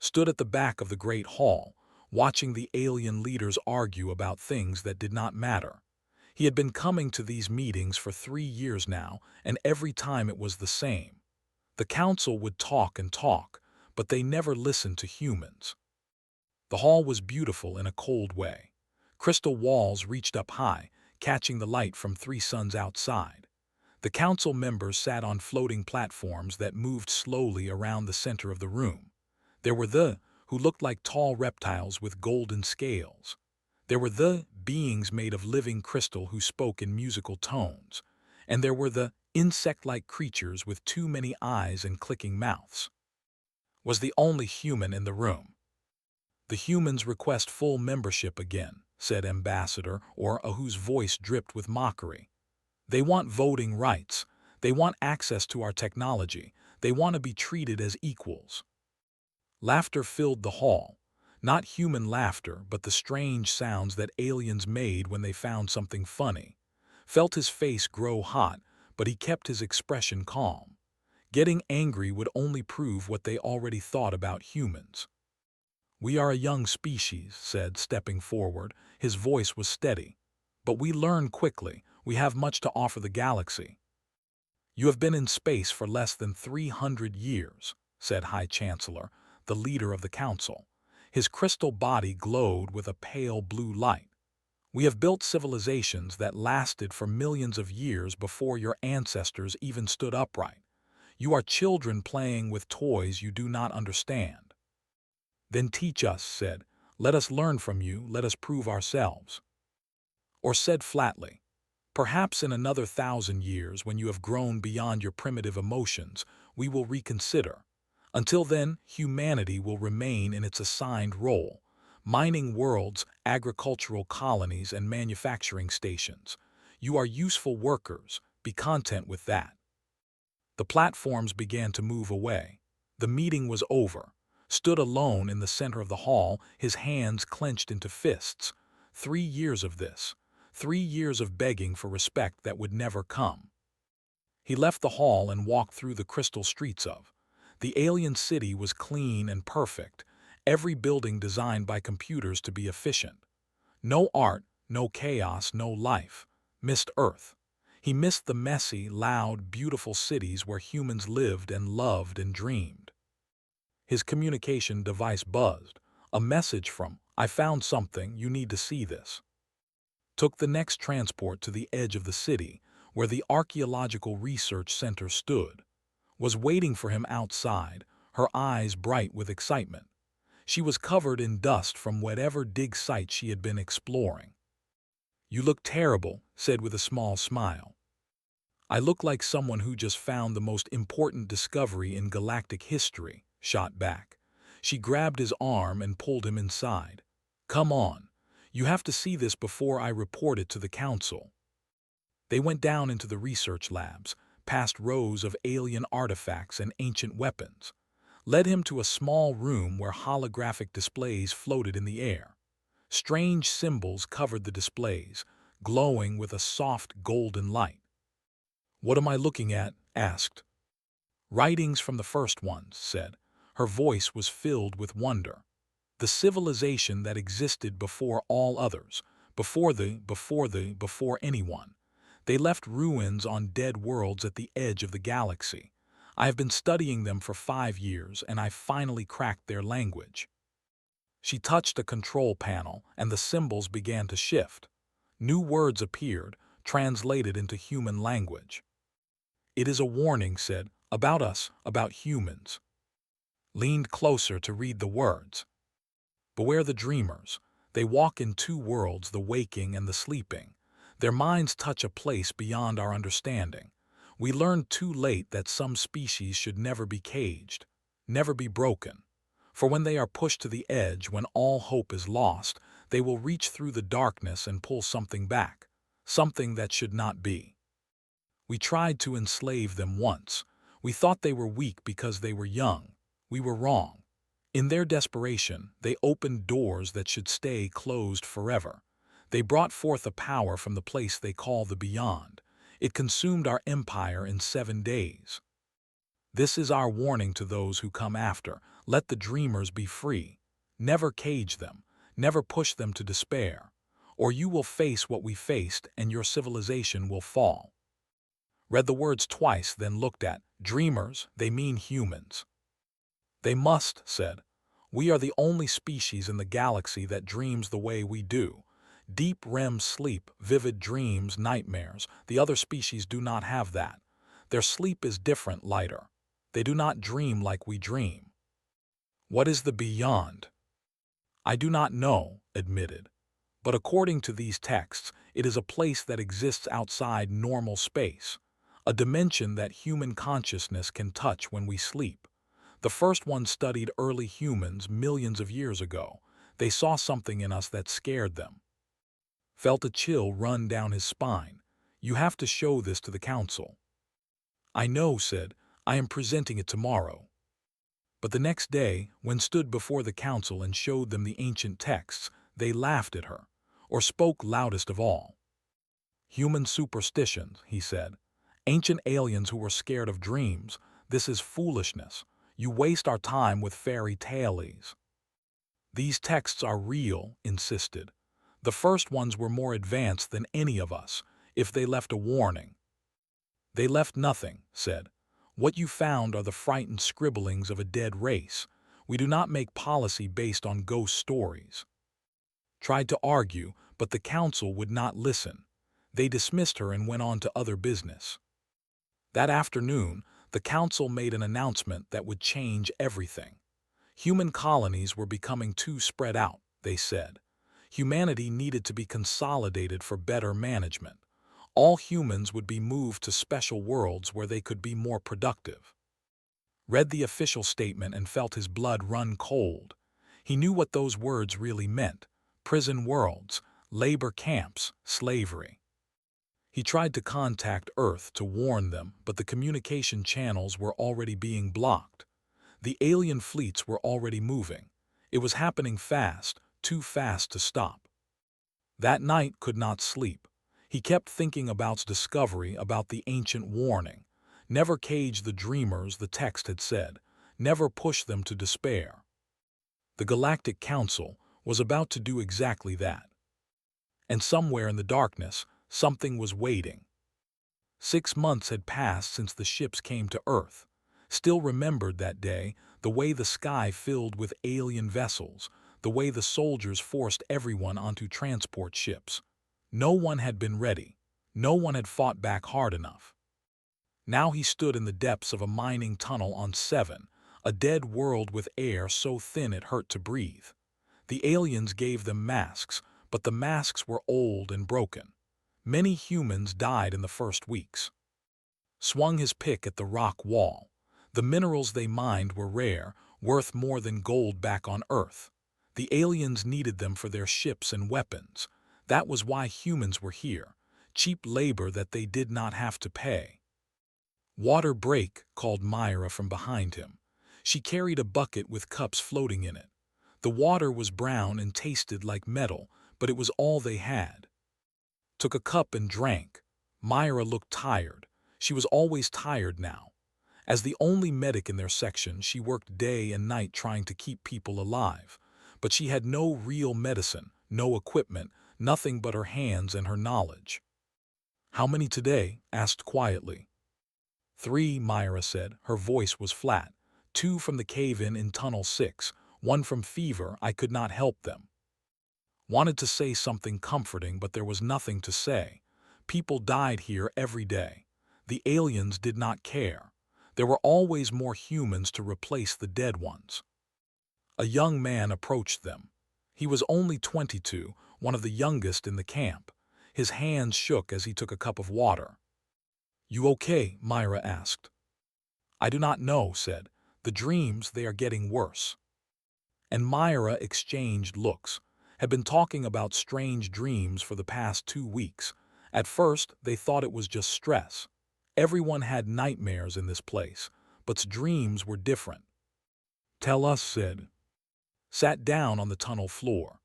stood at the back of the great hall, watching the alien leaders argue about things that did not matter. He had been coming to these meetings for 3 years now, and every time it was the same. The council would talk and talk, but they never listened to humans. The hall was beautiful in a cold way. Crystal walls reached up high, catching the light from 3 suns outside. The council members sat on floating platforms that moved slowly around the center of the room. There were the who looked like tall reptiles with golden scales. There were the beings made of living crystal who spoke in musical tones. And there were the insect-like creatures with too many eyes and clicking mouths. Was the only human in the room. "The humans request full membership again," said Ambassador, or a whose voice dripped with mockery. "They want voting rights. They want access to our technology. They want to be treated as equals." Laughter filled the hall. Not human laughter, but the strange sounds that aliens made when they found something funny. Felt his face grow hot, but he kept his expression calm. Getting angry would only prove what they already thought about humans. "We are a young species," said, stepping forward. His voice was steady. "But we learn quickly. We have much to offer the galaxy." "You have been in space for less than 300 years, said High Chancellor, the leader of the council. His crystal body glowed with a pale blue light. "We have built civilizations that lasted for millions of years before your ancestors even stood upright. You are children playing with toys you do not understand." "Then teach us," said. "Let us learn from you, let us prove ourselves." Or said flatly, "Perhaps in another 1,000 years, when you have grown beyond your primitive emotions, we will reconsider. Until then, humanity will remain in its assigned role, mining worlds, agricultural colonies, and manufacturing stations. You are useful workers, be content with that." The platforms began to move away. The meeting was over. Stood alone in the center of the hall, his hands clenched into fists. 3 years of this. 3 years of begging for respect that would never come. He left the hall and walked through the crystal streets of. The alien city was clean and perfect, every building designed by computers to be efficient. No art, no chaos, no life. Missed Earth. He missed the messy, loud, beautiful cities where humans lived and loved and dreamed. His communication device buzzed. A message from, "I found something, you need to see this." Took the next transport to the edge of the city, where the Archaeological Research Center stood. Was waiting for him outside, her eyes bright with excitement. She was covered in dust from whatever dig site she had been exploring. "You look terrible," said with a small smile. "I look like someone who just found the most important discovery in galactic history," shot back. She grabbed his arm and pulled him inside. "Come on. You have to see this before I report it to the council." They went down into the research labs, past rows of alien artifacts and ancient weapons. Led him to a small room where holographic displays floated in the air. Strange symbols covered the displays, glowing with a soft golden light. "What am I looking at?" asked. "Writings from the first ones," said. Her voice was filled with wonder. "The civilization that existed before all others, before anyone. They left ruins on dead worlds at the edge of the galaxy. I have been studying them for 5 years, and I finally cracked their language." She touched a control panel, and the symbols began to shift. New words appeared, translated into human language. "It is a warning," said, "about us, about humans." Leaned closer to read the words. "Beware the dreamers. They walk in 2 worlds, the waking and the sleeping. Their minds touch a place beyond our understanding. We learned too late that some species should never be caged, never be broken. For when they are pushed to the edge, when all hope is lost, they will reach through the darkness and pull something back, something that should not be. We tried to enslave them once. We thought they were weak because they were young. We were wrong. In their desperation, they opened doors that should stay closed forever. They brought forth a power from the place they call the beyond. It consumed our empire in 7 days. This is our warning to those who come after. Let the dreamers be free. Never cage them. Never push them to despair. Or you will face what we faced and your civilization will fall. Read the words twice, then looked at. Dreamers, they mean humans. They must, said. We are the only species in the galaxy that dreams the way we do. Deep REM sleep, vivid dreams, nightmares. The other species do not have that. Their sleep is different, lighter. They do not dream like we dream. What is the beyond? I do not know, admitted. But according to these texts, it is a place that exists outside normal space, a dimension that human consciousness can touch when we sleep. The first one studied early humans millions of years ago. They saw something in us that scared them. Felt a chill run down his spine. You have to show this to the council. I know, said. I am presenting it tomorrow. But the next day, when stood before the council and showed them the ancient texts, they laughed at her, or spoke loudest of all. Human superstitions, he said. Ancient aliens who were scared of dreams. This is foolishness. You waste our time with fairy tales. These texts are real, insisted. The first ones were more advanced than any of us, if they left a warning. They left nothing, said. What you found are the frightened scribblings of a dead race. We do not make policy based on ghost stories. Tried to argue, but the council would not listen. They dismissed her and went on to other business. That afternoon, the council made an announcement that would change everything. Human colonies were becoming too spread out, they said. Humanity needed to be consolidated for better management. All humans would be moved to special worlds where they could be more productive. Read the official statement and felt his blood run cold. He knew what those words really meant: prison worlds, labor camps, slavery. He tried to contact Earth to warn them, but the communication channels were already being blocked. The alien fleets were already moving. It was happening fast, too fast to stop. That night could not sleep. He kept thinking about discovery, about the ancient warning. Never cage the dreamers, the text had said. Never push them to despair. The Galactic Council was about to do exactly that. And somewhere in the darkness, something was waiting. 6 months had passed since the ships came to Earth. Still remembered that day, the way the sky filled with alien vessels, the way the soldiers forced everyone onto transport ships. No one had been ready. No one had fought back hard enough. Now he stood in the depths of a mining tunnel on 7, a dead world with air so thin it hurt to breathe. The aliens gave them masks, but the masks were old and broken. Many humans died in the first weeks. Swung his pick at the rock wall. The minerals they mined were rare, worth more than gold back on Earth. The aliens needed them for their ships and weapons. That was why humans were here, cheap labor that they did not have to pay. Water break, called Myra from behind him. She carried a bucket with cups floating in it. The water was brown and tasted like metal, but it was all they had. Took a cup and drank. Myra looked tired. She was always tired now. As the only medic in their section, she worked day and night trying to keep people alive. But she had no real medicine, no equipment, nothing but her hands and her knowledge. How many today? Asked quietly. 3, Myra said. Her voice was flat. 2 from the cave-in in Tunnel 6, 1 from fever. I could not help them. Wanted to say something comforting, but there was nothing to say. People died here every day. The aliens did not care. There were always more humans to replace the dead ones. A young man approached them. He was only 22, one of the youngest in the camp. His hands shook as he took a cup of water. You okay? Myra asked. I do not know, said. The dreams, they are getting worse. And Myra exchanged looks. Had been talking about strange dreams for the past 2 weeks. At first, they thought it was just stress. Everyone had nightmares in this place, but dreams were different. Tell us, said. Sat down on the tunnel floor.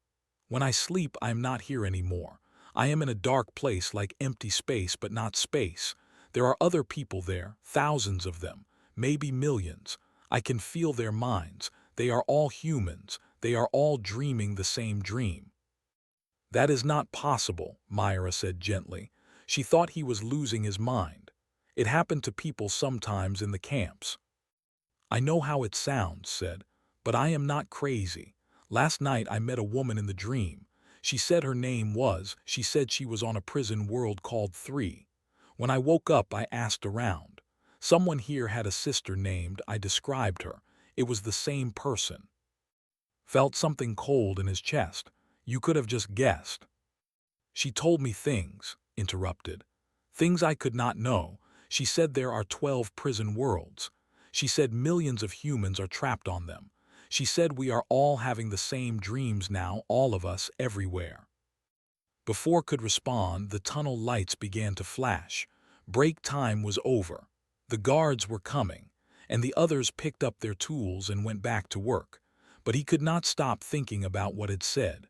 When I sleep, I am not here anymore. I am in a dark place like empty space, but not space. There are other people there, thousands of them, maybe millions. I can feel their minds. They are all humans. They are all dreaming the same dream. That is not possible, Myra said gently. She thought he was losing his mind. It happened to people sometimes in the camps. I know how it sounds, said, but I am not crazy. Last night I met a woman in the dream. She said she said she was on a prison world called 3. When I woke up, I asked around. Someone here had a sister named, I described her. It was the same person. Felt something cold in his chest. You could have just guessed. She told me things, interrupted. Things I could not know. She said there are 12 prison worlds. She said millions of humans are trapped on them. She said we are all having the same dreams now, all of us, everywhere. Before could respond, the tunnel lights began to flash. Break time was over. The guards were coming, and the others picked up their tools and went back to work. But he could not stop thinking about what it said.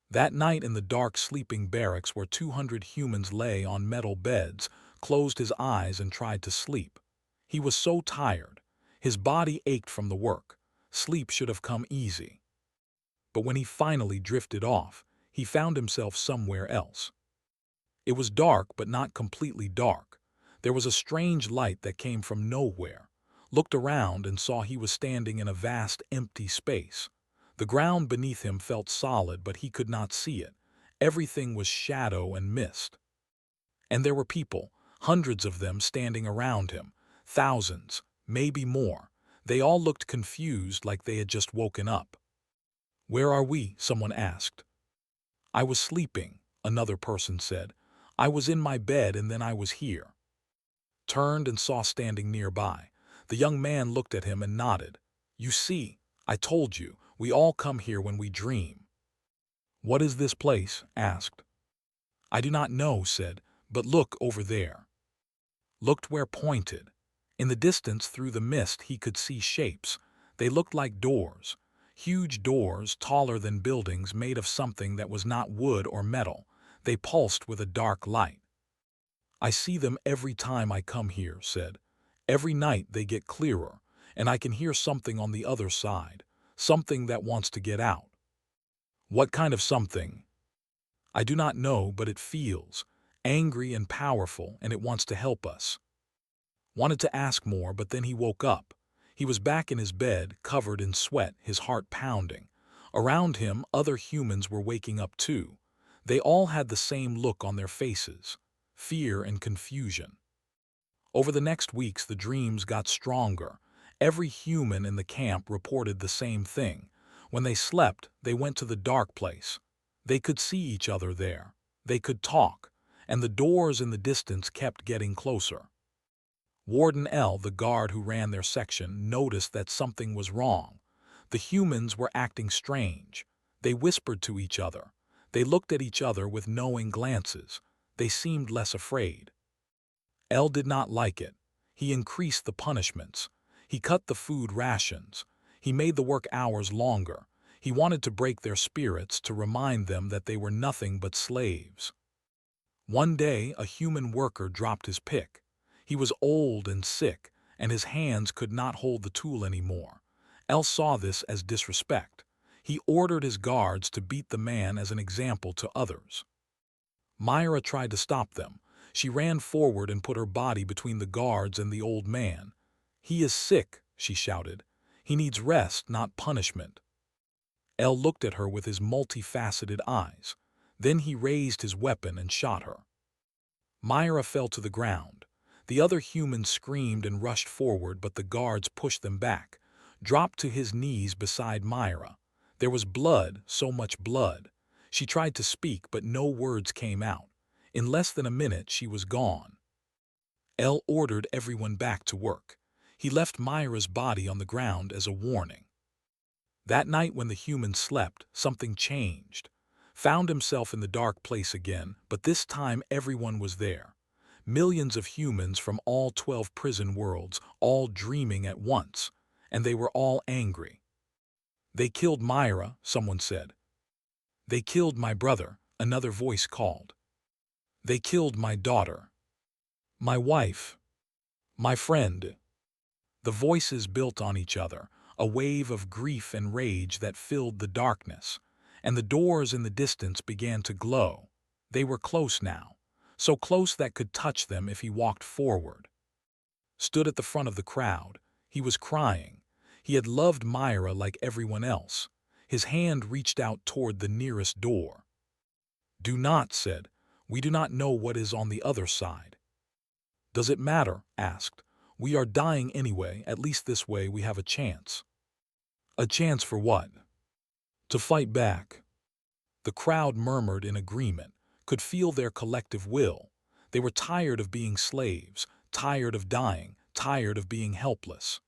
That night in the dark sleeping barracks where 200 humans lay on metal beds, closed his eyes and tried to sleep. He was so tired. His body ached from the work. Sleep should have come easy. But when he finally drifted off, he found himself somewhere else. It was dark, but not completely dark. There was a strange light that came from nowhere. Looked around and saw he was standing in a vast, empty space. The ground beneath him felt solid, but he could not see it. Everything was shadow and mist. And there were people, hundreds of them standing around him. Thousands, maybe more. They all looked confused, like they had just woken up. Where are we? Someone asked. I was sleeping, another person said. I was in my bed and then I was here. Turned and saw standing nearby. The young man looked at him and nodded. You see, I told you, we all come here when we dream. What is this place? Asked. I do not know, said, but look over there. Looked where pointed. In the distance through the mist he could see shapes. They looked like doors. Huge doors, taller than buildings, made of something that was not wood or metal. They pulsed with a dark light. I see them every time I come here, said. Every night they get clearer, and I can hear something on the other side, something that wants to get out. What kind of something? I do not know, but it feels angry and powerful, and it wants to help us. Wanted to ask more, but then he woke up. He was back in his bed, covered in sweat, his heart pounding. Around him, other humans were waking up too. They all had the same look on their faces, fear and confusion. Over the next weeks, the dreams got stronger. Every human in the camp reported the same thing. When they slept, they went to the dark place. They could see each other there. They could talk, and the doors in the distance kept getting closer. Warden L, the guard who ran their section, noticed that something was wrong. The humans were acting strange. They whispered to each other. They looked at each other with knowing glances. They seemed less afraid. L did not like it. He increased the punishments. He cut the food rations. He made the work hours longer. He wanted to break their spirits, to remind them that they were nothing but slaves. One day, a human worker dropped his pick. He was old and sick, and his hands could not hold the tool anymore. L saw this as disrespect. He ordered his guards to beat the man as an example to others. Myra tried to stop them. She ran forward and put her body between the guards and the old man. He is sick, she shouted. He needs rest, not punishment. L looked at her with his multifaceted eyes. Then he raised his weapon and shot her. Myra fell to the ground. The other humans screamed and rushed forward, but the guards pushed them back, dropped to his knees beside Myra. There was blood, so much blood. She tried to speak, but no words came out. In less than a minute, she was gone. L ordered everyone back to work. He left Myra's body on the ground as a warning. That night when the humans slept, something changed. Found himself in the dark place again, but this time everyone was there. Millions of humans from all 12 prison worlds, all dreaming at once, and they were all angry. They killed Myra, someone said. They killed my brother, another voice called. They killed my daughter. My wife. My friend. The voices built on each other. a wave of grief and rage that filled the darkness, and the doors in the distance began to glow. They were close now, so close that could touch them if he walked forward. Stood at the front of the crowd. He was crying. He had loved Myra like everyone else. His hand reached out toward the nearest door. "Do not," said. "We do not know what is on the other side." "Does it matter?" asked. "We are dying anyway. At least this way we have a chance." "A chance for what?" "To fight back." The crowd murmured in agreement, could feel their collective will. They were tired of being slaves, tired of dying, tired of being helpless.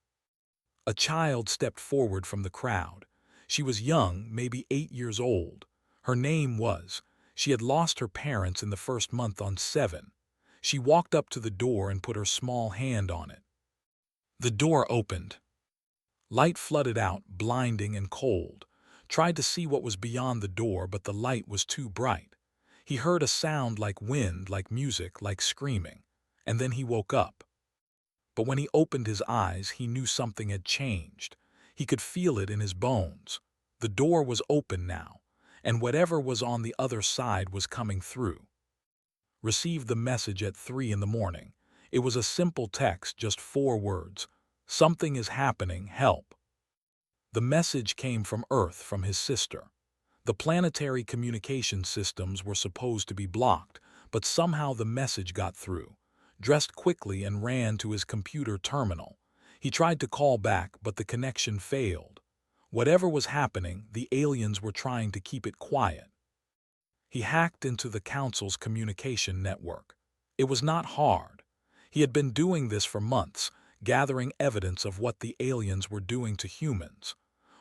A child stepped forward from the crowd. She was young, maybe 8 years old. Her name was. She had lost her parents in the first month on 7. She walked up to the door and put her small hand on it. The door opened. Light flooded out, blinding and cold. Tried to see what was beyond the door, but the light was too bright. He heard a sound like wind, like music, like screaming. And then he woke up. But when he opened his eyes, he knew something had changed. He could feel it in his bones. The door was open now, and whatever was on the other side was coming through. Received the message at 3 in the morning. It was a simple text, just 4 words. "Something is happening, help." The message came from Earth, from his sister. The planetary communication systems were supposed to be blocked, but somehow the message got through. Dressed quickly and ran to his computer terminal. He tried to call back, but the connection failed. Whatever was happening, the aliens were trying to keep it quiet. He hacked into the Council's communication network. It was not hard. He had been doing this for months, gathering evidence of what the aliens were doing to humans.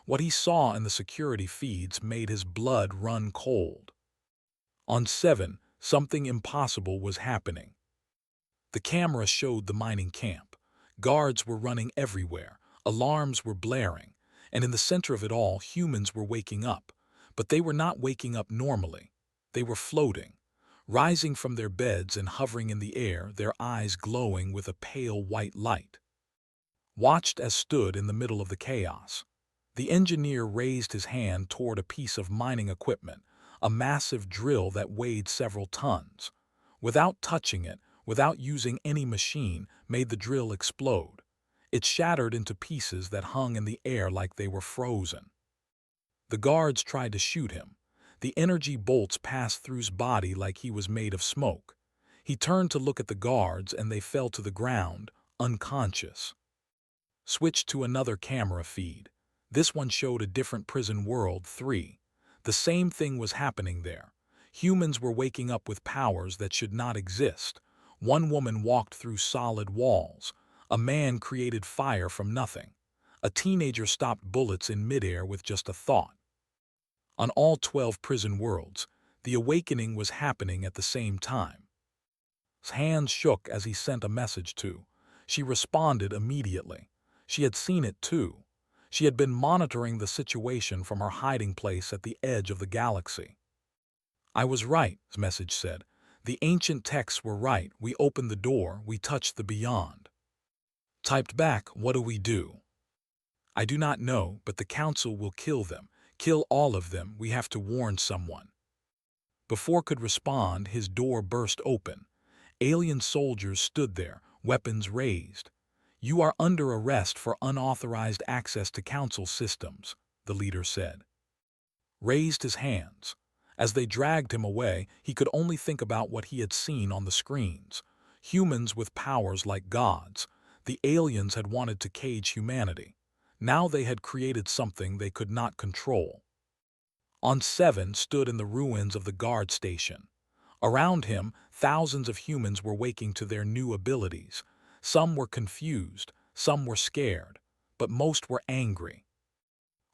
What he saw in the security feeds made his blood run cold. On 7, something impossible was happening. The camera showed the mining camp. Guards were running everywhere, alarms were blaring, and in the center of it all, humans were waking up. But they were not waking up normally. They were floating, rising from their beds and hovering in the air, their eyes glowing with a pale white light. Watched as stood in the middle of the chaos. The engineer raised his hand toward a piece of mining equipment, a massive drill that weighed several tons. Without touching it, without using any machine, made the drill explode. It shattered into pieces that hung in the air like they were frozen. The guards tried to shoot him. The energy bolts passed through his body like he was made of smoke. He turned to look at the guards and they fell to the ground, unconscious. Switched to another camera feed. This one showed a different prison world, 3. The same thing was happening there. Humans were waking up with powers that should not exist. One woman walked through solid walls. A man created fire from nothing. A teenager stopped bullets in midair with just a thought. On all 12 prison worlds, the awakening was happening at the same time. His hands shook as he sent a message to. She responded immediately. She had seen it too. She had been monitoring the situation from her hiding place at the edge of the galaxy. "I was right," his message said. "The ancient texts were right. We opened the door. We touched the beyond." Typed back, "What do we do?" "I do not know, but the Council will kill them. Kill all of them. We have to warn someone." Before could respond, his door burst open. Alien soldiers stood there, weapons raised. "You are under arrest for unauthorized access to Council systems," the leader said. Raised his hands. As they dragged him away, he could only think about what he had seen on the screens. Humans with powers like gods. The aliens had wanted to cage humanity. Now they had created something they could not control. On 7 stood in the ruins of the guard station. Around him, thousands of humans were waking to their new abilities. Some were confused, some were scared, but most were angry.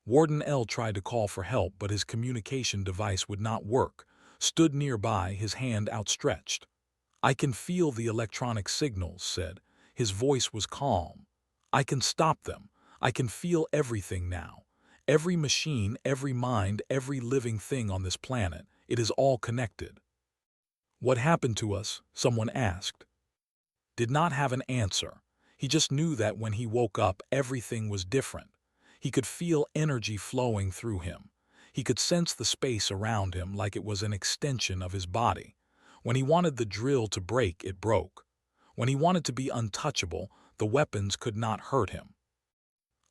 Warden L tried to call for help, but his communication device would not work. Stood nearby, his hand outstretched. "I can feel the electronic signals," said. His voice was calm. "I can stop them. I can feel everything now. Every machine, every mind, every living thing on this planet. It is all connected." "What happened to us?" someone asked. Did not have an answer. He just knew that when he woke up, everything was different. He could feel energy flowing through him. He could sense the space around him like it was an extension of his body. When he wanted the drill to break, it broke. When he wanted to be untouchable, the weapons could not hurt him.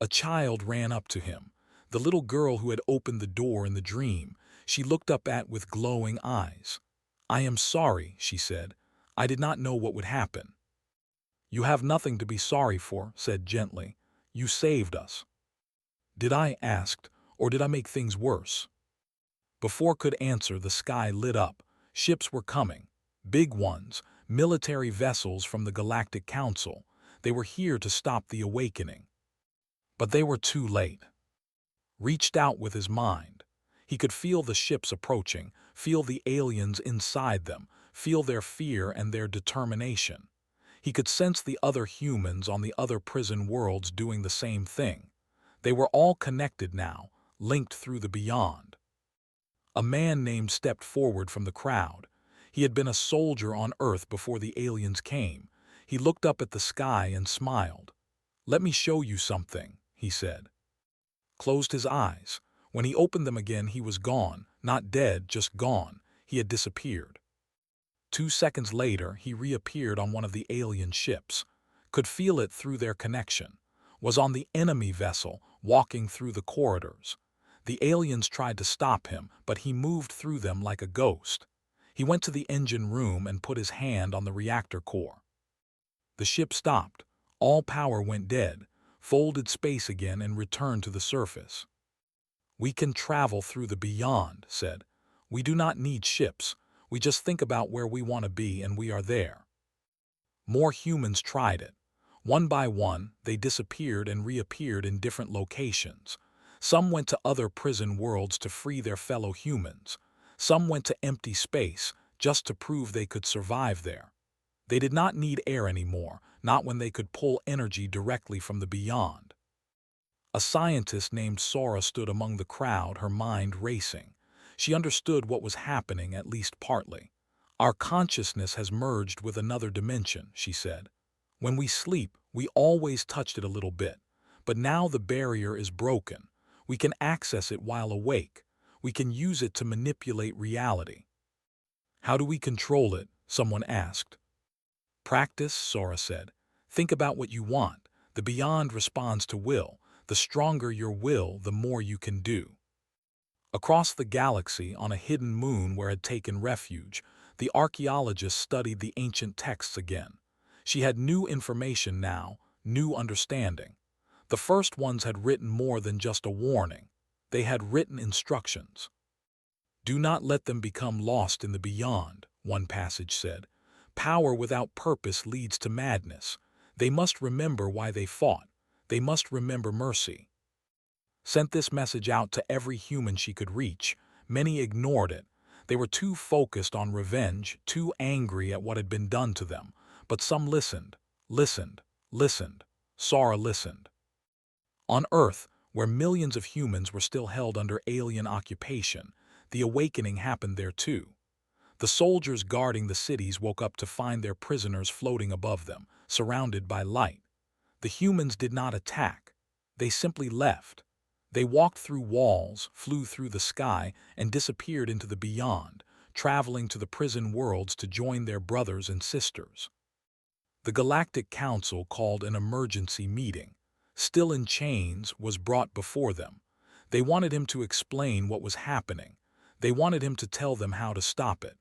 A child ran up to him, the little girl who had opened the door in the dream. She looked up with glowing eyes. "I am sorry," she said. "I did not know what would happen." "You have nothing to be sorry for," said gently. "You saved us." "Did I?" asked, "or did I make things worse?" Before could answer, the sky lit up. Ships were coming. Big ones, military vessels from the Galactic Council. They were here to stop the awakening. But they were too late. Reached out with his mind. He could feel the ships approaching, feel the aliens inside them, feel their fear and their determination. He could sense the other humans on the other prison worlds doing the same thing. They were all connected now, linked through the beyond. A man named stepped forward from the crowd. He had been a soldier on Earth before the aliens came. He looked up at the sky and smiled. "Let me show you something," he said. Closed his eyes. When he opened them again, he was gone. Not dead, just gone. He had disappeared. 2 seconds later, he reappeared on one of the alien ships. Could feel it through their connection. Was on the enemy vessel, walking through the corridors. The aliens tried to stop him, but he moved through them like a ghost. He went to the engine room and put his hand on the reactor core. The ship stopped. All power went dead, folded space again and returned to the surface. "We can travel through the beyond," said. "We do not need ships. We just think about where we want to be and we are there." More humans tried it. One by one, they disappeared and reappeared in different locations. Some went to other prison worlds to free their fellow humans. Some went to empty space, just to prove they could survive there. They did not need air anymore, not when they could pull energy directly from the beyond. A scientist named Sora stood among the crowd, her mind racing. She understood what was happening, at least partly. "Our consciousness has merged with another dimension," she said. "When we sleep, we always touched it a little bit. But now the barrier is broken. We can access it while awake. We can use it to manipulate reality." "How do we control it?" someone asked. "Practice," Sora said. "Think about what you want. The beyond responds to will. The stronger your will, the more you can do." Across the galaxy, on a hidden moon where had taken refuge, the archaeologist studied the ancient texts again. She had new information now, new understanding. The first ones had written more than just a warning. They had written instructions. "Do not let them become lost in the beyond," one passage said. "Power without purpose leads to madness. They must remember why they fought. They must remember mercy." Sent this message out to every human she could reach. Many ignored it. They were too focused on revenge, too angry at what had been done to them. But some listened, listened, listened. Sora listened. On Earth, where millions of humans were still held under alien occupation, the awakening happened there too. The soldiers guarding the cities woke up to find their prisoners floating above them, surrounded by light. The humans did not attack. They simply left. They walked through walls, flew through the sky, and disappeared into the beyond, traveling to the prison worlds to join their brothers and sisters. The Galactic Council called an emergency meeting. Still in chains, was brought before them. They wanted him to explain what was happening. They wanted him to tell them how to stop it.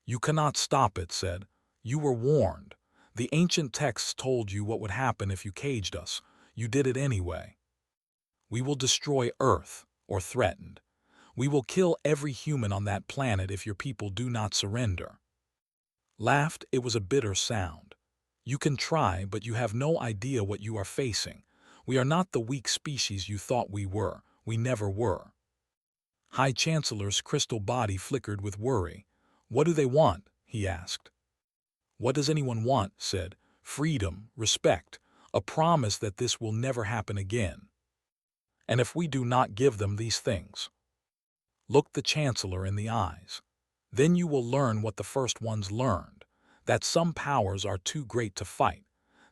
"You cannot stop it," said. "You were warned. The ancient texts told you what would happen if you caged us. You did it anyway. We will destroy Earth," or threatened. "We will kill every human on that planet if your people do not surrender." Laughed, it was a bitter sound. "You can try, but you have no idea what you are facing. We are not the weak species you thought we were. We never were." High Chancellor's crystal body flickered with worry. "What do they want?" he asked. "What does anyone want?" said. "Freedom, respect, a promise that this will never happen again. And if we do not give them these things?" Look the Chancellor in the eyes. "Then you will learn what the first ones learned, that some powers are too great to fight,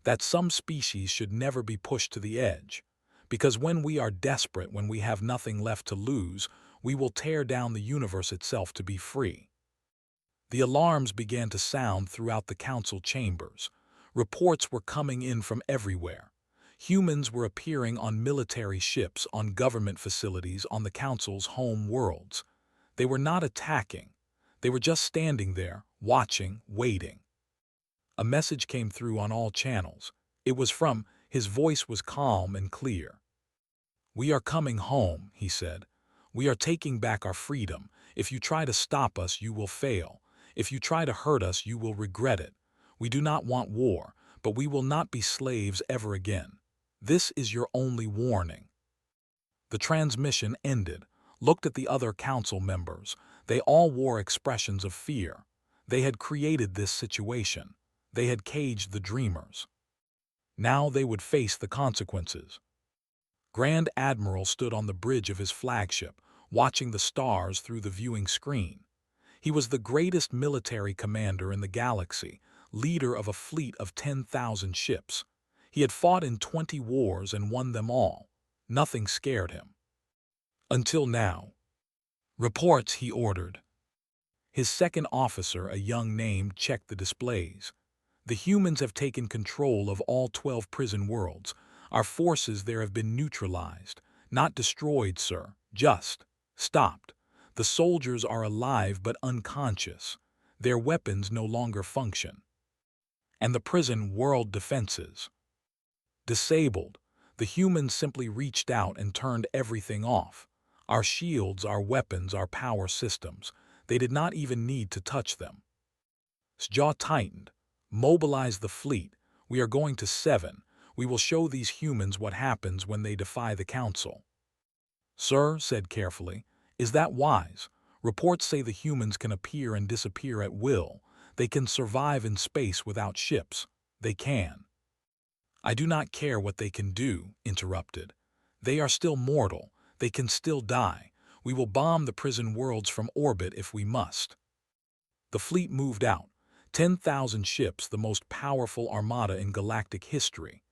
that some species should never be pushed to the edge. Because when we are desperate, when we have nothing left to lose, we will tear down the universe itself to be free. The alarms began to sound throughout the council chambers. Reports were coming in from everywhere. Humans were appearing on military ships, on government facilities, on the council's home worlds. They were not attacking. They were just standing there, watching, waiting. A message came through on all channels. It was from, his voice was calm and clear. "We are coming home," he said. "We are taking back our freedom. If you try to stop us, you will fail. If you try to hurt us, you will regret it. We do not want war, but we will not be slaves ever again. This is your only warning." The transmission ended. Looked at the other council members. They all wore expressions of fear. They had created this situation. They had caged the dreamers. Now they would face the consequences. Grand Admiral stood on the bridge of his flagship, watching the stars through the viewing screen. He was the greatest military commander in the galaxy, leader of a fleet of 10,000 ships. He had fought in 20 wars and won them all. Nothing scared him. Until now. "Reports," he ordered. His second officer, a young name, checked the displays. "The humans have taken control of all 12 prison worlds. Our forces there have been neutralized. Not destroyed, sir. Just stopped. The soldiers are alive but unconscious. Their weapons no longer function. And the prison world defenses disabled. The humans simply reached out and turned everything off. Our shields, our weapons, our power systems. They did not even need to touch them." His jaw tightened. "Mobilize the fleet. We are going to 7. We will show these humans what happens when they defy the council." "Sir," said carefully, "is that wise? Reports say the humans can appear and disappear at will. They can survive in space without ships. They can." "I do not care what they can do," interrupted. "They are still mortal. They can still die. We will bomb the prison worlds from orbit if we must." The fleet moved out. 10,000 ships, the most powerful armada in galactic history.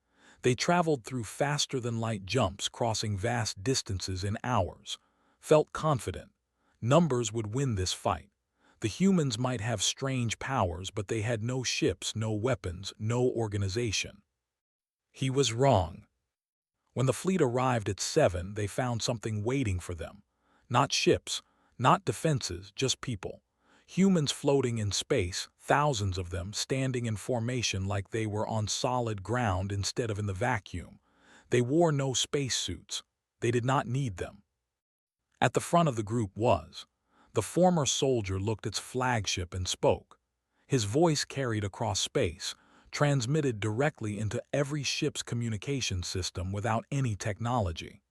They traveled through faster-than-light jumps, crossing vast distances in hours. Felt confident. Numbers would win this fight. The humans might have strange powers, but they had no ships, no weapons, no organization. He was wrong. When the fleet arrived at 7, they found something waiting for them. Not ships, not defenses, just people. Humans floating in space, thousands of them, standing in formation like they were on solid ground instead of in the vacuum. They wore no spacesuits. They did not need them. At the front of the group was. The former soldier looked at its flagship and spoke. His voice carried across space, transmitted directly into every ship's communication system without any technology.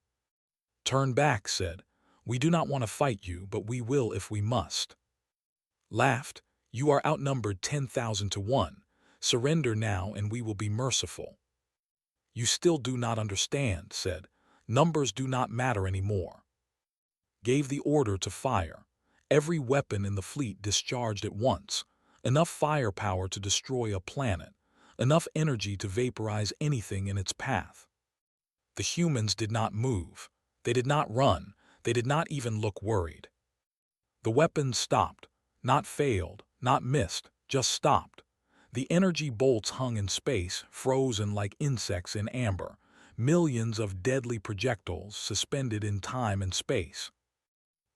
"Turn back," said. "We do not want to fight you, but we will if we must." Laughed. "You are outnumbered 10,000 to 1. Surrender now and we will be merciful." "You still do not understand," said. "Numbers do not matter anymore." Gave the order to fire. Every weapon in the fleet discharged at once. Enough firepower to destroy a planet. Enough energy to vaporize anything in its path. The humans did not move. They did not run. They did not even look worried. The weapons stopped. Not failed, not missed, just stopped. The energy bolts hung in space, frozen like insects in amber. Millions of deadly projectiles suspended in time and space.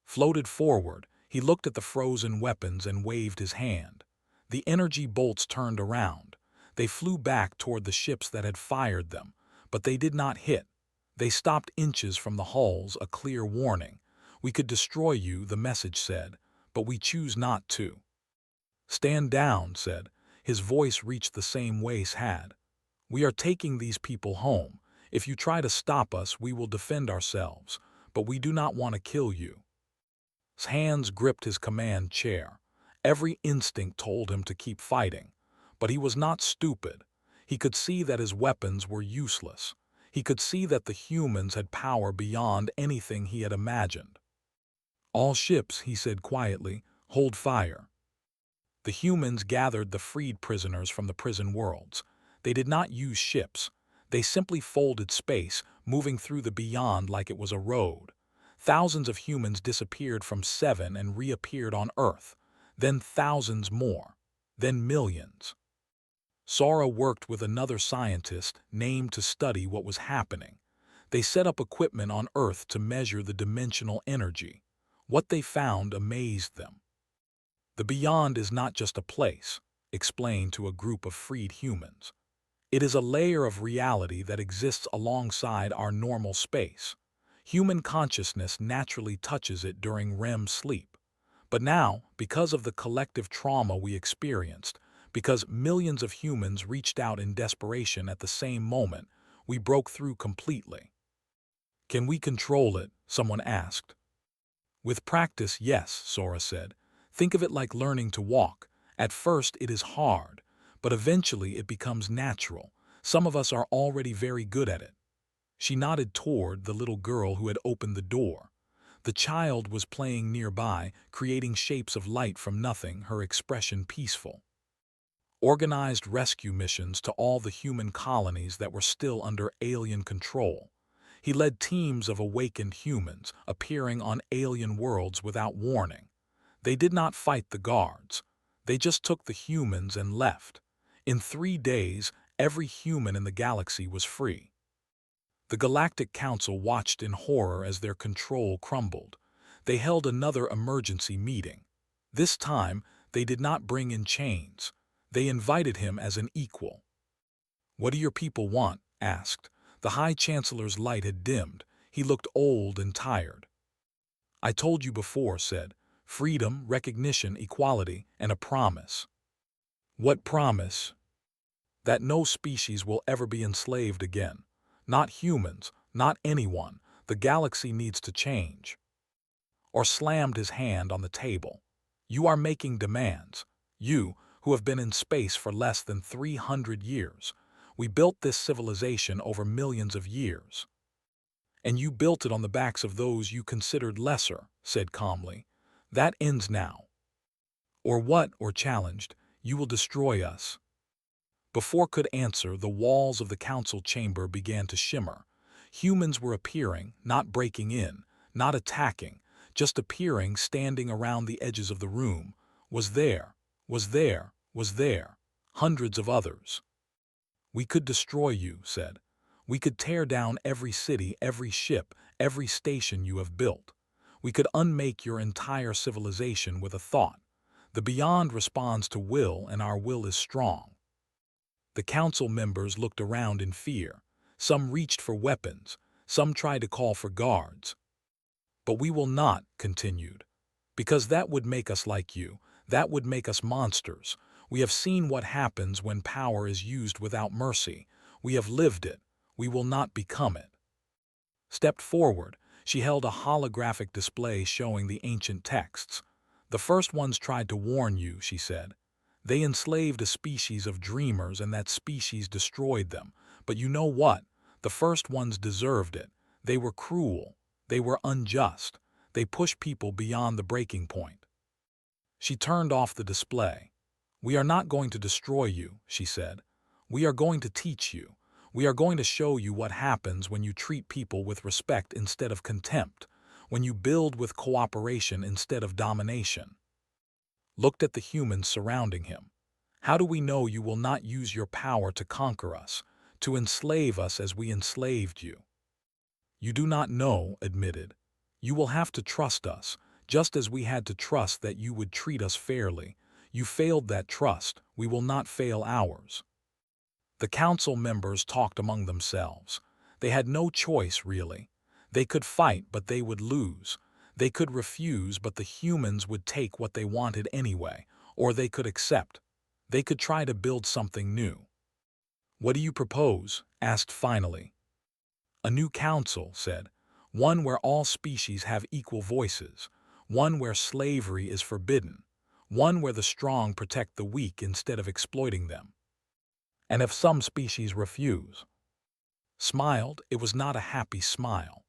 Floated forward, he looked at the frozen weapons and waved his hand. The energy bolts turned around. They flew back toward the ships that had fired them, but they did not hit. They stopped inches from the hulls, a clear warning. "We could destroy you," the message said, "but we choose not to." "Stand down," said. His voice reached the same Wace had. "We are taking these people home. If you try to stop us, we will defend ourselves, but we do not want to kill you." His hands gripped his command chair. Every instinct told him to keep fighting. But he was not stupid. He could see that his weapons were useless. He could see that the humans had power beyond anything he had imagined. "All ships," he said quietly, "hold fire." The humans gathered the freed prisoners from the prison worlds. They did not use ships. They simply folded space, moving through the beyond like it was a road. Thousands of humans disappeared from Seven and reappeared on Earth, then thousands more, then millions. Sora worked with another scientist named to study what was happening. They set up equipment on Earth to measure the dimensional energy. What they found amazed them. The beyond is not just a place, explained to a group of freed humans. It is a layer of reality that exists alongside our normal space. Human consciousness naturally touches it during REM sleep. But now, because of the collective trauma we experienced, because millions of humans reached out in desperation at the same moment, we broke through completely. Can we control it? Someone asked. With practice, yes, Sora said. Think of it like learning to walk. At first, it is hard, but eventually it becomes natural. Some of us are already very good at it. She nodded toward the little girl who had opened the door. The child was playing nearby, creating shapes of light from nothing, her expression peaceful. Organized rescue missions to all the human colonies that were still under alien control. He led teams of awakened humans, appearing on alien worlds without warning. They did not fight the guards. They just took the humans and left. In 3 days, every human in the galaxy was free. The Galactic Council watched in horror as their control crumbled. They held another emergency meeting. This time, they did not bring in chains. They invited him as an equal. "What do your people want?" asked. The High Chancellor's light had dimmed. He looked old and tired. "I told you before," said. "Freedom, recognition, equality, and a promise." "What promise?" "That no species will ever be enslaved again. Not humans, not anyone. The galaxy needs to change." Or slammed his hand on the table. "You are making demands. You, who have been in space for less than 300 years. We built this civilization over millions of years. And you built it on the backs of those you considered lesser," said calmly. "That ends now." "Or what?" or challenged. "You will destroy us." Before could answer, the walls of the council chamber began to shimmer. Humans were appearing, not breaking in, not attacking, just appearing, standing around the edges of the room. Was there, was there, was there. Hundreds of others. "We could destroy you," said. "We could tear down every city, every ship, every station you have built. We could unmake your entire civilization with a thought. The beyond responds to will, and our will is strong." The council members looked around in fear. Some reached for weapons. Some tried to call for guards. "But we will not," continued. "Because that would make us like you. That would make us monsters. We have seen what happens when power is used without mercy. We have lived it. We will not become it." Stepped forward. She held a holographic display showing the ancient texts. "The first ones tried to warn you," she said. "They enslaved a species of dreamers, and that species destroyed them. But you know what? The first ones deserved it. They were cruel. They were unjust. They pushed people beyond the breaking point." She turned off the display. "We are not going to destroy you," she said. "We are going to teach you. We are going to show you what happens when you treat people with respect instead of contempt, when you build with cooperation instead of domination." Looked at the humans surrounding him. "How do we know you will not use your power to conquer us, to enslave us as we enslaved you?" "You do not know," admitted. "You will have to trust us, just as we had to trust that you would treat us fairly. You failed that trust. We will not fail ours." The council members talked among themselves. They had no choice, really. They could fight, but they would lose. They could refuse, but the humans would take what they wanted anyway, or they could accept. They could try to build something new. "What do you propose?" asked finally. "A new council," said. "One where all species have equal voices. One where slavery is forbidden. One where the strong protect the weak instead of exploiting them." "And if some species refuse?" Smiled. It was not a happy smile.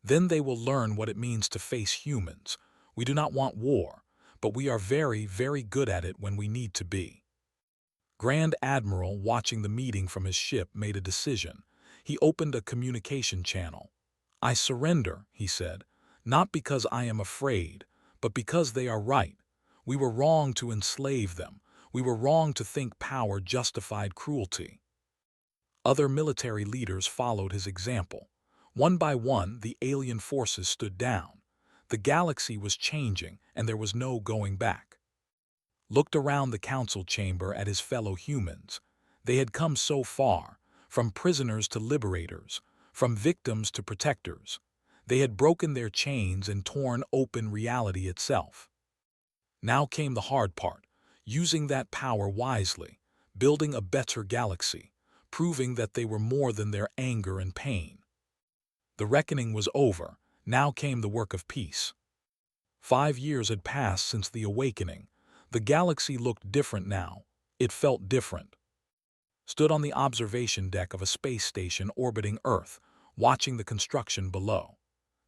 "Then they will learn what it means to face humans. We do not want war, but we are very, very good at it when we need to be." Grand Admiral, watching the meeting from his ship, made a decision. He opened a communication channel. "I surrender," he said, "not because I am afraid, but because they are right. We were wrong to enslave them. We were wrong to think power justified cruelty." Other military leaders followed his example. One by one, the alien forces stood down. The galaxy was changing, and there was no going back. Looked around the council chamber at his fellow humans. They had come so far, from prisoners to liberators, from victims to protectors. They had broken their chains and torn open reality itself. Now came the hard part, using that power wisely, building a better galaxy, proving that they were more than their anger and pain. The reckoning was over. Now came the work of peace. 5 years had passed since the awakening. The galaxy looked different now. It felt different. Stood on the observation deck of a space station orbiting Earth, watching the construction below.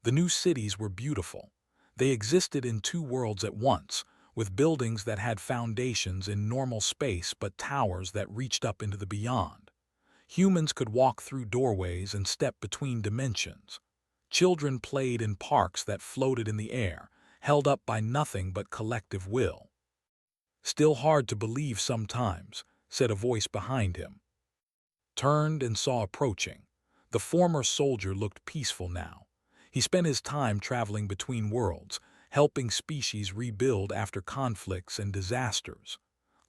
The new cities were beautiful. They existed in two worlds at once, with buildings that had foundations in normal space but towers that reached up into the beyond. Humans could walk through doorways and step between dimensions. Children played in parks that floated in the air, held up by nothing but collective will. "Still hard to believe sometimes," said a voice behind him. Turned and saw approaching. The former soldier looked peaceful now. He spent his time traveling between worlds, helping species rebuild after conflicts and disasters.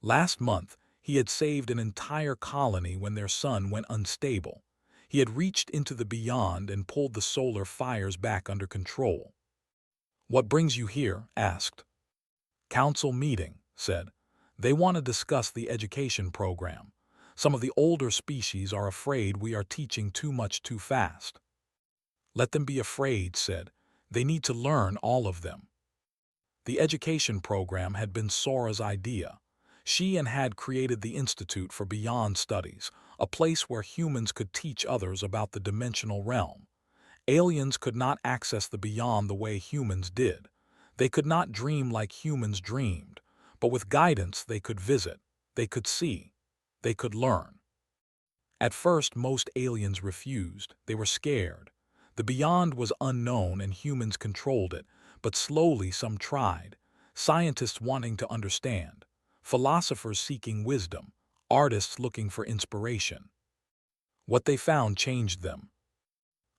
Last month, he had saved an entire colony when their sun went unstable. He had reached into the beyond and pulled the solar fires back under control. "What brings you here?" asked. "Council meeting," said. "They want to discuss the education program. Some of the older species are afraid we are teaching too much too fast." "Let them be afraid," said. "They need to learn, all of them." The education program had been Sora's idea. She and had created the Institute for Beyond Studies, a place where humans could teach others about the dimensional realm. Aliens could not access the beyond the way humans did. They could not dream like humans dreamed, but with guidance they could visit, they could see, they could learn. At first, most aliens refused. They were scared. The beyond was unknown and humans controlled it, but slowly some tried. Scientists wanting to understand, philosophers seeking wisdom, artists looking for inspiration. What they found changed them.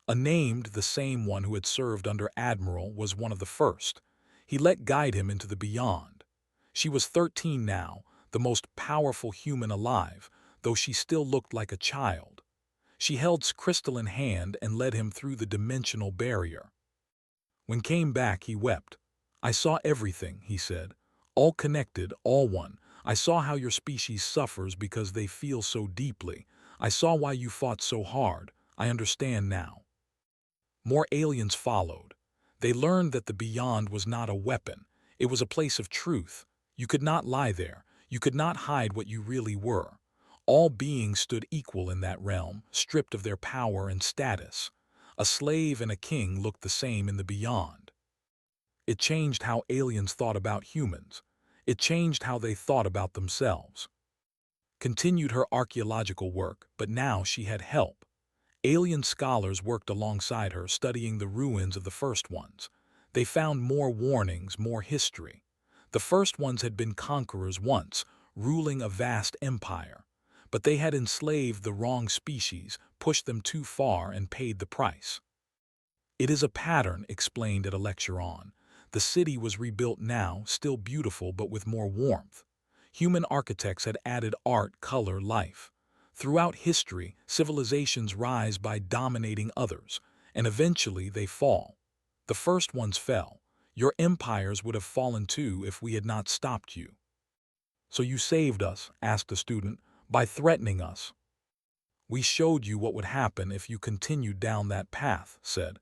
A named, the same one who had served under Admiral, was one of the first. He let guide him into the beyond. She was 13 now, the most powerful human alive, though she still looked like a child. She held crystal in hand and led him through the dimensional barrier. When came back, he wept. "I saw everything," he said. "All connected, all one. I saw how your species suffers because they feel so deeply. I saw why you fought so hard. I understand now." More aliens followed. They learned that the beyond was not a weapon. It was a place of truth. You could not lie there. You could not hide what you really were. All beings stood equal in that realm, stripped of their power and status. A slave and a king looked the same in the beyond. It changed how aliens thought about humans. It changed how they thought about themselves. Continued her archaeological work, but now she had help. Alien scholars worked alongside her, studying the ruins of the first ones. They found more warnings, more history. The first ones had been conquerors once, ruling a vast empire. But they had enslaved the wrong species, pushed them too far, and paid the price. "It is a pattern," explained at a lecture on. The city was rebuilt now, still beautiful but with more warmth. Human architects had added art, color, life. Throughout history, civilizations rise by dominating others, and eventually they fall. The first ones fell. Your empires would have fallen too if we had not stopped you. "So you saved us?" asked a student. "By threatening us?" "We showed you what would happen if you continued down that path," said.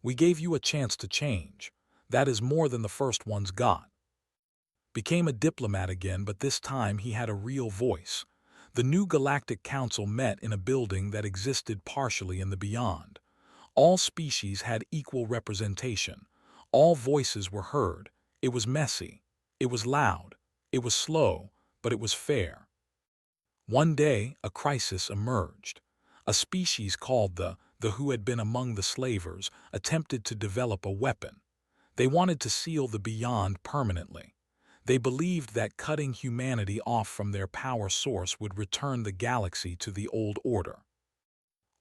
"We gave you a chance to change. That is more than the first ones got." Became a diplomat again, but this time he had a real voice. The new Galactic Council met in a building that existed partially in the beyond. All species had equal representation. All voices were heard. It was messy. It was loud. It was slow, but it was fair. One day, a crisis emerged. A species called the who had been among the slavers attempted to develop a weapon. They wanted to seal the beyond permanently. They believed that cutting humanity off from their power source would return the galaxy to the old order.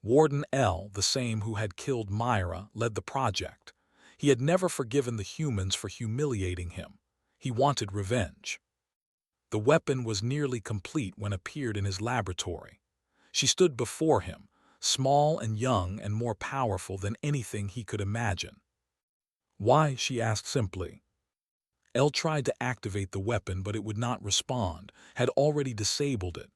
Warden L, the same who had killed Myra, led the project. He had never forgiven the humans for humiliating him. He wanted revenge. The weapon was nearly complete when appeared in his laboratory. She stood before him, small and young and more powerful than anything he could imagine. Why? She asked simply. L tried to activate the weapon, but it would not respond, had already disabled it.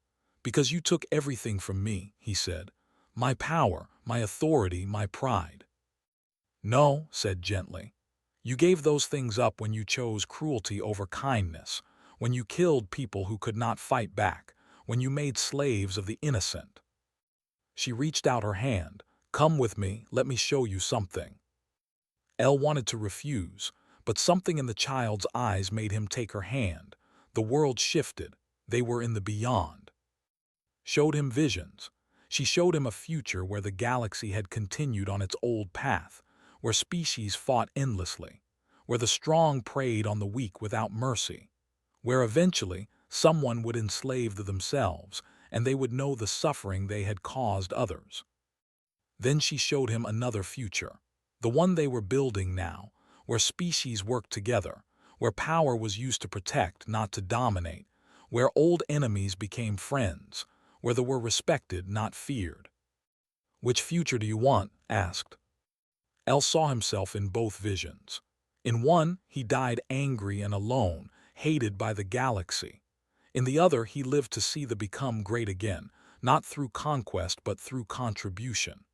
Because you took everything from me, he said. My power, my authority, my pride. No, said gently. You gave those things up when you chose cruelty over kindness, when you killed people who could not fight back, when you made slaves of the innocent. She reached out her hand. Come with me, let me show you something. Elle wanted to refuse, but something in the child's eyes made him take her hand. The world shifted. They were in the beyond. Showed him visions. She showed him a future where the galaxy had continued on its old path, where species fought endlessly, where the strong preyed on the weak without mercy, where eventually someone would enslave themselves and they would know the suffering they had caused others. Then she showed him another future, the one they were building now, where species worked together, where power was used to protect, not to dominate, where old enemies became friends, where they were respected, not feared. Which future do you want? Asked. El saw himself in both visions. In one, he died angry and alone, hated by the galaxy. In the other, he lived to see the become great again, not through conquest but through contribution.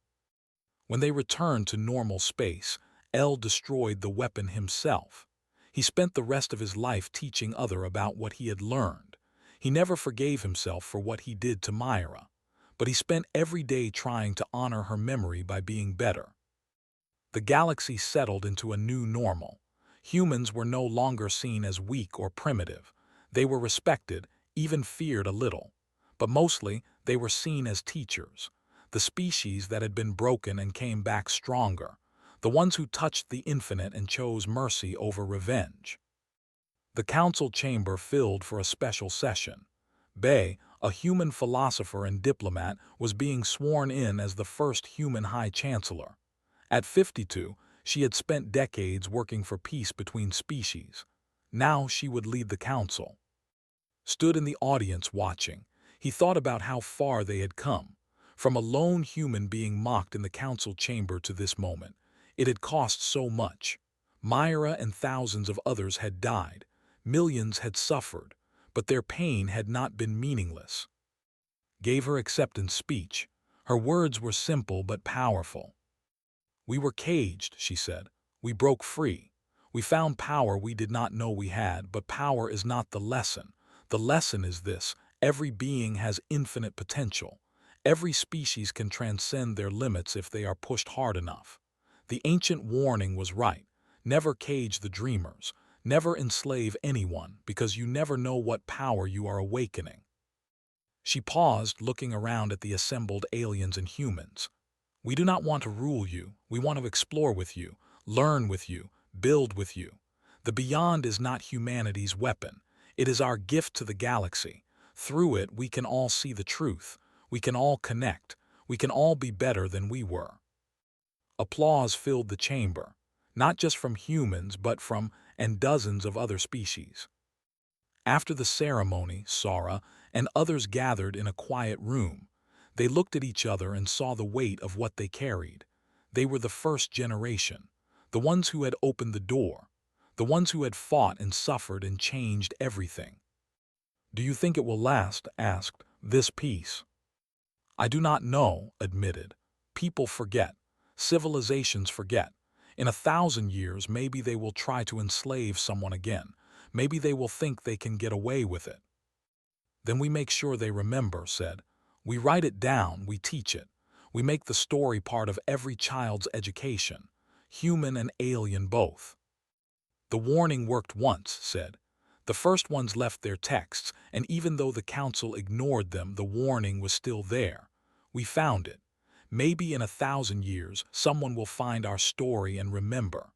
When they returned to normal space, El destroyed the weapon himself. He spent the rest of his life teaching others about what he had learned. He never forgave himself for what he did to Myra, but he spent every day trying to honor her memory by being better. The galaxy settled into a new normal. Humans were no longer seen as weak or primitive. They were respected, even feared a little. But mostly, they were seen as teachers, the species that had been broken and came back stronger, the ones who touched the infinite and chose mercy over revenge. The council chamber filled for a special session. Bay, a human philosopher and diplomat, was being sworn in as the first human High Chancellor. At 52, she had spent decades working for peace between species. Now she would lead the council. Stood in the audience watching, he thought about how far they had come. From a lone human being mocked in the council chamber to this moment, it had cost so much. Myra and thousands of others had died. Millions had suffered, but their pain had not been meaningless. Gave her acceptance speech. Her words were simple but powerful. We were caged, she said. We broke free. We found power we did not know we had, but power is not the lesson. The lesson is this: every being has infinite potential. Every species can transcend their limits if they are pushed hard enough. The ancient warning was right. Never cage the dreamers. Never enslave anyone, because you never know what power you are awakening. She paused, looking around at the assembled aliens and humans. We do not want to rule you. We want to explore with you, learn with you, build with you. The beyond is not humanity's weapon. It is our gift to the galaxy. Through it, we can all see the truth. We can all connect. We can all be better than we were. Applause filled the chamber, not just from humans, but from and dozens of other species. After the ceremony, Sara and others gathered in a quiet room. They looked at each other and saw the weight of what they carried. They were the first generation, the ones who had opened the door, the ones who had fought and suffered and changed everything. Do you think it will last? Asked. This peace. I do not know, admitted. People forget. Civilizations forget. In 1,000 years, maybe they will try to enslave someone again. Maybe they will think they can get away with it. Then we make sure they remember, said. We write it down, we teach it. We make the story part of every child's education, human and alien both. The warning worked once, said. The first ones left their texts, and even though the council ignored them, the warning was still there. We found it. Maybe in 1,000 years, someone will find our story and remember.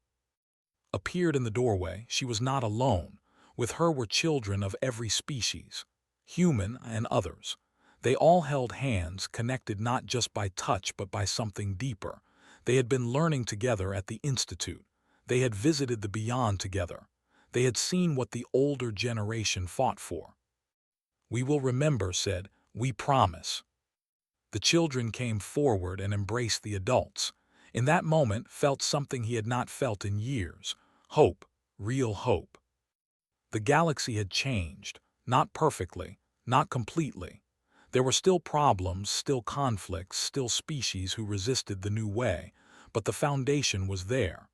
Appeared in the doorway, she was not alone. With her were children of every species, human and others. They all held hands, connected not just by touch but by something deeper. They had been learning together at the Institute. They had visited the beyond together. They had seen what the older generation fought for. "We will remember," said, "we promise." The children came forward and embraced the adults. In that moment, felt something he had not felt in years. Hope, real hope. The galaxy had changed, not perfectly, not completely. There were still problems, still conflicts, still species who resisted the new way, but the foundation was there.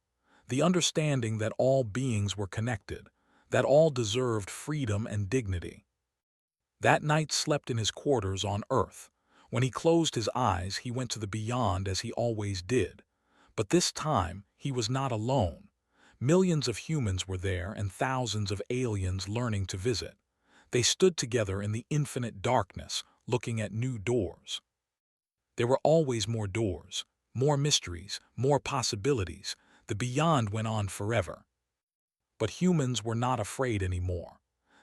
The understanding that all beings were connected, that all deserved freedom and dignity. That night slept in his quarters on Earth. When he closed his eyes, he went to the beyond as he always did. But this time, he was not alone. Millions of humans were there and thousands of aliens learning to visit. They stood together in the infinite darkness, looking at new doors. There were always more doors, more mysteries, more possibilities. The beyond went on forever. But humans were not afraid anymore.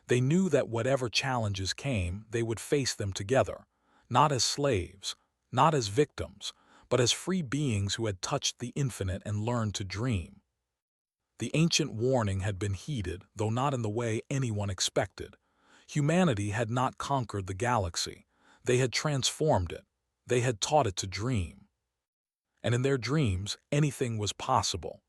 They knew that whatever challenges came, they would face them together, not as slaves, not as victims, but as free beings who had touched the infinite and learned to dream. The ancient warning had been heeded, though not in the way anyone expected. Humanity had not conquered the galaxy. They had transformed it. They had taught it to dream. And in their dreams, anything was possible.